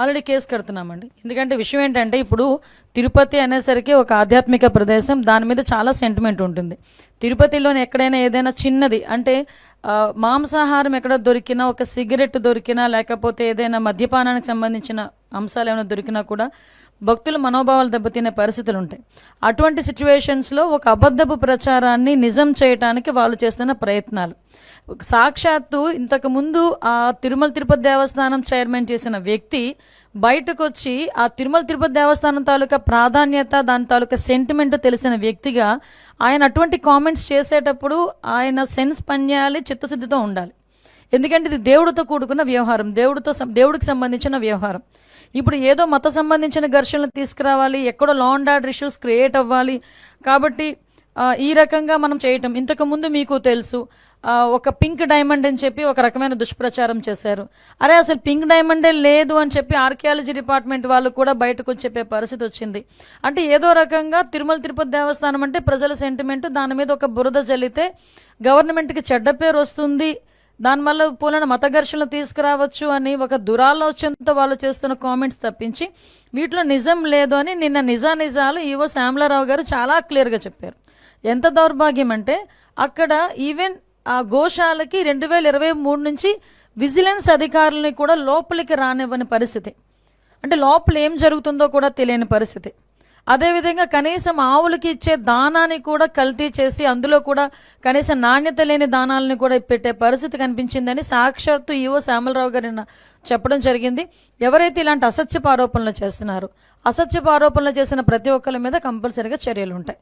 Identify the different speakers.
Speaker 1: Already case కడుతున్నామండి. ఎందుకంటే విషయం ఏంటంటే ఇప్పుడు తిరుపతి అనేసరికి ఒక ఆధ్యాత్మిక ప్రదేశం, దాని మీద చాలా సెంటిమెంట్ ఉంటుంది. తిరుపతిలోని ఎక్కడైనా ఏదైనా చిన్నది అంటే మాంసాహారం ఎక్కడ దొరికినా, ఒక సిగరెట్ దొరికినా, లేకపోతే ఏదైనా మద్యపానానికి సంబంధించిన అంశాలు ఏమైనా దొరికినా కూడా భక్తుల మనోభావాలు దెబ్బతినే పరిస్థితులు ఉంటాయి. అటువంటి సిచ్యువేషన్స్లో ఒక అబద్ధపు ప్రచారాన్ని నిజం చేయడానికి వాళ్ళు చేస్తున్న ప్రయత్నాలు, సాక్షాత్తు ఇంతకుముందు ఆ తిరుమల తిరుపతి దేవస్థానం చైర్మన్ చేసిన వ్యక్తి బయటకు వచ్చి ఆ తిరుమల తిరుపతి దేవస్థానం తాలూకా ప్రాధాన్యత, దాని తాలూకా సెంటిమెంట్ తెలిసిన వ్యక్తిగా ఆయన అటువంటి కామెంట్స్ చేసేటప్పుడు ఆయన సెన్స్ పనిచేయాలి, చిత్తశుద్ధితో ఉండాలి. ఎందుకంటే ఇది దేవుడితో కూడుకున్న వ్యవహారం, దేవుడికి సంబంధించిన వ్యవహారం. ఇప్పుడు ఏదో మత సంబంధించిన ఘర్షణలు తీసుకురావాలి, ఎక్కడో law and order issues create అవ్వాలి కాబట్టి ఈ రకంగా మనం చేయటం. ఇంతకుముందు మీకు తెలుసు ఒక పింక్ డైమండ్ అని చెప్పి ఒక రకమైన దుష్ప్రచారం చేశారు. అరే అసలు పింక్ డైమండే లేదు అని చెప్పి ఆర్కియాలజీ డిపార్ట్మెంట్ వాళ్ళు కూడా బయటకు వచ్చి చెప్పే పరిస్థితి వచ్చింది. అంటే ఏదో రకంగా తిరుమల తిరుపతి దేవస్థానం అంటే ప్రజల సెంటిమెంట్, దాని మీద ఒక బురద జల్లితే గవర్నమెంట్కి చెడ్డ పేరు వస్తుంది, దానివల్ల పూలన మత ఘర్షణలు తీసుకురావచ్చు అని ఒక దురాలోచనతో వాళ్ళు చేస్తున్న కామెంట్స్ తప్పించి వీటిలో నిజం లేదు అని నిన్న నిజాలు ఈవో శ్యామలారావు గారు చాలా క్లియర్గా చెప్పారు. ఎంత దౌర్భాగ్యం అంటే అక్కడ ఈవెన్ ఆ గోశాలకి 2023 నుంచి విజిలెన్స్ అధికారులని కూడా లోపలికి రానివ్వని పరిస్థితి, అంటే లోపల ఏం జరుగుతుందో కూడా తెలియని పరిస్థితి. అదేవిధంగా కనీసం ఆవులకి ఇచ్చే దానాన్ని కూడా కల్తీ చేసి అందులో కూడా కనీసం నాణ్యత లేని దానాలని కూడా పెట్టే పరిస్థితి కనిపించిందని సాక్షాత్తు ఈవో శ్యామలరావు గారు చెప్పడం జరిగింది. ఎవరైతే ఇలాంటి అసత్యపు ఆరోపణలు చేస్తున్నారో, అసత్యపు ఆరోపణలు చేసిన ప్రతి ఒక్కరి మీద కంపల్సరీగా చర్యలు ఉంటాయి.